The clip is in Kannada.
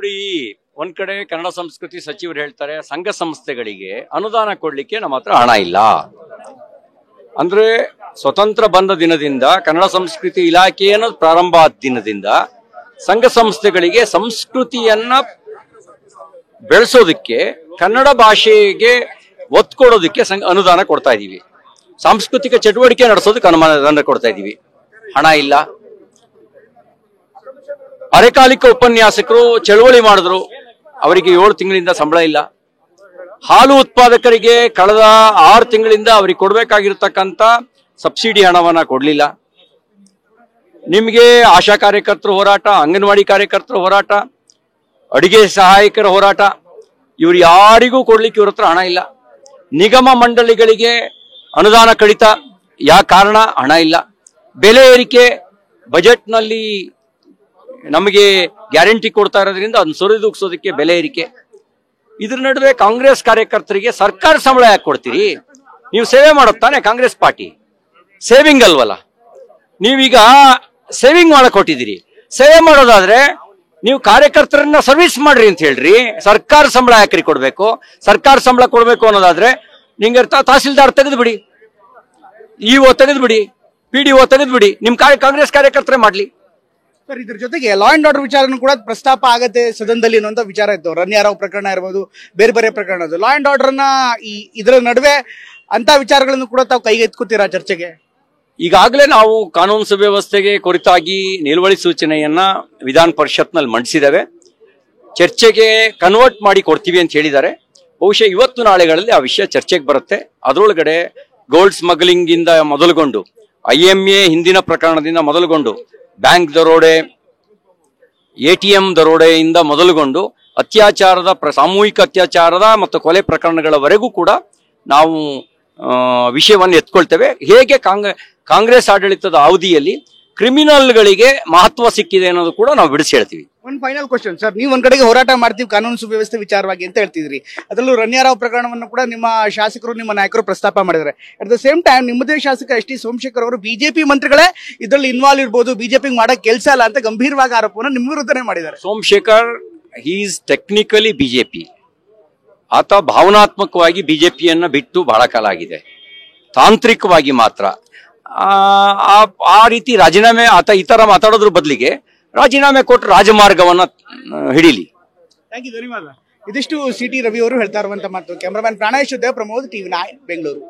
ನೋಡಿ, ಒಂದ್ ಕಡೆ ಕನ್ನಡ ಸಂಸ್ಕೃತಿ ಸಚಿವರು ಹೇಳ್ತಾರೆ ಸಂಘ ಸಂಸ್ಥೆಗಳಿಗೆ ಅನುದಾನ ಕೊಡ್ಲಿಕ್ಕೆ ನಮ್ಮ ಹತ್ರ ಹಣ ಇಲ್ಲ ಅಂದ್ರೆ, ಸ್ವತಂತ್ರ ಬಂದ ದಿನದಿಂದ ಕನ್ನಡ ಸಂಸ್ಕೃತಿ ಇಲಾಖೆಯನ್ನು ಪ್ರಾರಂಭ ಆದ ದಿನದಿಂದ ಸಂಘ ಸಂಸ್ಥೆಗಳಿಗೆ ಸಂಸ್ಕೃತಿಯನ್ನ ಬೆಳೆಸೋದಕ್ಕೆ, ಕನ್ನಡ ಭಾಷೆಗೆ ಒತ್ತು ಕೊಡೋದಕ್ಕೆ ಅನುದಾನ ಕೊಡ್ತಾ ಇದೀವಿ. ಸಾಂಸ್ಕೃತಿಕ ಚಟುವಟಿಕೆ ನಡೆಸೋದಕ್ಕೆ ಅನುದಾನ ಕೊಡ್ತಾ ಇದೀವಿ. ಹಣ ಇಲ್ಲ. ಅರೆಕಾಲಿಕ ಉಪನ್ಯಾಸಕರು ಚಳವಳಿ ಮಾಡಿದ್ರು, ಅವರಿಗೆ 7 ತಿಂಗಳಿಂದ ಸಂಬಳ ಇಲ್ಲ. ಹಾಲು ಉತ್ಪಾದಕರಿಗೆ ಕಳೆದ 6 ತಿಂಗಳಿಂದ ಅವರಿಗೆ ಕೊಡ್ಬೇಕಾಗಿರ್ತಕ್ಕಂಥ ಸಬ್ಸಿಡಿ ಹಣವನ್ನ ಕೊಡ್ಲಿಲ್ಲ. ನಿಮಗೆ ಆಶಾ ಕಾರ್ಯಕರ್ತರ ಹೋರಾಟ, ಅಂಗನವಾಡಿ ಕಾರ್ಯಕರ್ತರ ಹೋರಾಟ, ಅಡಿಗೆ ಸಹಾಯಕರ ಹೋರಾಟ, ಇವ್ರು ಯಾರಿಗೂ ಕೊಡ್ಲಿಕ್ಕೆ ಇವ್ರ ಹತ್ರ ಹಣ ಇಲ್ಲ. ನಿಗಮ ಮಂಡಳಿಗಳಿಗೆ ಅನುದಾನ ಕಡಿತ, ಯಾ ಕಾರಣ? ಹಣ ಇಲ್ಲ. ಬೆಲೆ ಏರಿಕೆ, ಬಜೆಟ್ ನಲ್ಲಿ ನಮಗೆ ಗ್ಯಾರಂಟಿ ಕೊಡ್ತಾ ಇರೋದ್ರಿಂದ ಅದನ್ನ ಸರಿದೂಗಿಸೋದಕ್ಕೆ ಬೆಲೆ ಏರಿಕೆ. ಇದ್ರ ನಡುವೆ ಕಾಂಗ್ರೆಸ್ ಕಾರ್ಯಕರ್ತರಿಗೆ ಸರ್ಕಾರ ಸಂಬಳ ಯಾಕೆ ಕೊಡ್ತೀರಿ? ನೀವು ಸೇವೆ ಮಾಡುತ್ತಾನೆ ಕಾಂಗ್ರೆಸ್ ಪಾರ್ಟಿ, ಸೇವಿಂಗ್ ಅಲ್ವಲ್ಲ. ನೀವೀಗ ಸೇವಿಂಗ್ ಮಾಡಕ್ ಕೊಟ್ಟಿದ್ದೀರಿ. ಸೇವೆ ಮಾಡೋದಾದ್ರೆ ನೀವು ಕಾರ್ಯಕರ್ತರನ್ನ ಸರ್ವಿಸ್ ಮಾಡ್ರಿ ಅಂತ ಹೇಳ್ರಿ. ಸರ್ಕಾರ ಸಂಬಳ ಯಾಕ್ರಿ ಕೊಡ್ಬೇಕು? ಸರ್ಕಾರ ಸಂಬಳ ಕೊಡ್ಬೇಕು ಅನ್ನೋದಾದ್ರೆ ನಿಂಗೆ ತಹಸೀಲ್ದಾರ್ ತೆಗೆದ್ಬಿಡಿ, ಇಒ ತೆಗೆದ್ಬಿಡಿ, PDO ತೆಗೆದ್ಬಿಡಿ, ನಿಮ್ ಕಾಂಗ್ರೆಸ್ ಕಾರ್ಯಕರ್ತರೇ ಮಾಡ್ಲಿ. ಸರ್, ಇದ್ರ ಜೊತೆಗೆ ಲಾ ಅಂಡ್ ಆರ್ಡರ್ ವಿಚಾರನೂ ಕೂಡ ಪ್ರಸ್ತಾಪ ಆಗತ್ತೆ ಸದನದಲ್ಲಿ ಅನ್ನುವಂತ ವಿಚಾರ ಇತ್ತು. ರನ್ಯಾರಾವ್ ಪ್ರಕರಣ ಇರ್ಬೋದು, ಬೇರೆ ಬೇರೆ ಪ್ರಕರಣ. ಲಾ ಅಂಡ್ ಆರ್ಡರ್ ನ ಇದರ ನಡುವೆ ಅಂತ ವಿಚಾರಗಳನ್ನು ಕೂಡ ತಾವು ಕೈಗೆತ್ಕೋತೀರಾ ಚರ್ಚೆಗೆ? ಈಗಾಗಲೇ ನಾವು ಕಾನೂನು ಸುವ್ಯವಸ್ಥೆಗೆ ಕುರಿತಾಗಿ ನಿಲುವಳಿ ಸೂಚನೆಯನ್ನ ವಿಧಾನ ಪರಿಷತ್ನಲ್ಲಿ ಮಂಡಿಸಿದ್ದೇವೆ. ಚರ್ಚೆಗೆ ಕನ್ವರ್ಟ್ ಮಾಡಿ ಕೊಡ್ತೀವಿ ಅಂತ ಹೇಳಿದ್ದಾರೆ. ಬಹುಶಃ ಇವತ್ತು ನಾಳೆಗಳಲ್ಲಿ ಆ ವಿಷಯ ಚರ್ಚೆಗೆ ಬರುತ್ತೆ. ಅದರೊಳಗಡೆ ಗೋಲ್ಡ್ ಸ್ಮಗ್ಲಿಂಗ್ ಇಂದ ಮೊದಲುಗೊಂಡು, IMA ಹಿಂದಿನ ಪ್ರಕರಣದಿಂದ ಮೊದಲುಗೊಂಡು, ಬ್ಯಾಂಕ್ ದರೋಡೆ, ATM ದರೋಡೆಯಿಂದ ಮೊದಲುಗೊಂಡು ಅತ್ಯಾಚಾರದ, ಸಾಮೂಹಿಕ ಅತ್ಯಾಚಾರದ ಮತ್ತು ಕೊಲೆ ಪ್ರಕರಣಗಳವರೆಗೂ ಕೂಡ ನಾವು ವಿಷಯವನ್ನು ಎತ್ಕೊಳ್ತೇವೆ. ಹೇಗೆ ಕಾಂಗ್ರೆಸ್ ಆಡಳಿತದ ಅವಧಿಯಲ್ಲಿ ಕ್ರಿಮಿನಲ್ಗಳಿಗೆ ಮಹತ್ವ ಸಿಕ್ಕಿದೆ ಅನ್ನೋದು ಕೂಡ ನಾವು ಬಿಡಿಸಿ ಹೇಳ್ತೀವಿ. ಒಂದು ಫೈನಲ್ ಕ್ವಶನ್ ಸರ್, ನೀವು ಒಂದ್ ಕಡೆಗೆ ಹೋರಾಟ ಮಾಡ್ತೀವಿ ಕಾನೂನು ಸುವ್ಯವಸ್ಥೆ ವಿಚಾರವಾಗಿ ಅಂತ ಹೇಳ್ತಿದ್ರಿ. ಅದರಲ್ಲೂ ರನ್ಯಾರಾವ್ ಪ್ರಕರಣವನ್ನು ಕೂಡ ನಿಮ್ಮ ಶಾಸಕರು, ನಿಮ್ಮ ನಾಯಕರು ಪ್ರಸ್ತಾಪ ಮಾಡಿದ್ದಾರೆ. ಅಟ್ ದ ಸೇಮ್ ಟೈಮ್ ನಿಮ್ಮದೇ ಶಾಸಕ ST ಸೋಮಶೇಖರ್ ಅವರು BJP ಮಂತ್ರಿಗಳೇ ಇದರಲ್ಲಿ ಇನ್ವಾಲ್ವ್ ಇರ್ಬೋದು, BJP ಮಾಡಕ್ ಕೆಲಸ ಅಲ್ಲ ಅಂತ ಗಂಭೀರವಾಗಿ ಆರೋಪವನ್ನು ನಿಮ್ಮ ವಿರುದ್ಧನೇ ಮಾಡಿದ್ದಾರೆ. Somashekar is technically BJP. ಆತ ಭಾವನಾತ್ಮಕವಾಗಿ BJPಯನ್ನ ಬಿಟ್ಟು ಬಹಳ ಕಾಲ ಆಗಿದೆ. ತಾಂತ್ರಿಕವಾಗಿ ಮಾತ್ರ ಆ ರೀತಿ ರಾಜೀನಾಮೆ, ಆತ ಈ ತರ ಮಾತಾಡೋದ್ರ ಬದಲಿಗೆ ರಾಜೀನಾಮೆ ಕೊಟ್ಟು ರಾಜಮಾರ್ಗವನ್ನ ಹಿಡೀಲಿ. ಥ್ಯಾಂಕ್ ಯು, ಧನ್ಯವಾದ. ಇದಿಷ್ಟು CT ರವಿ ಅವರು ಹೇಳ್ತಾ ಇರುವಂತ ಮಾತು. ಕ್ಯಾಮರಾಮನ್ ಪ್ರಾಣೇಶ್ ಜೊತೆ ಪ್ರಮೋದ್, TV9 ಬೆಂಗಳೂರು.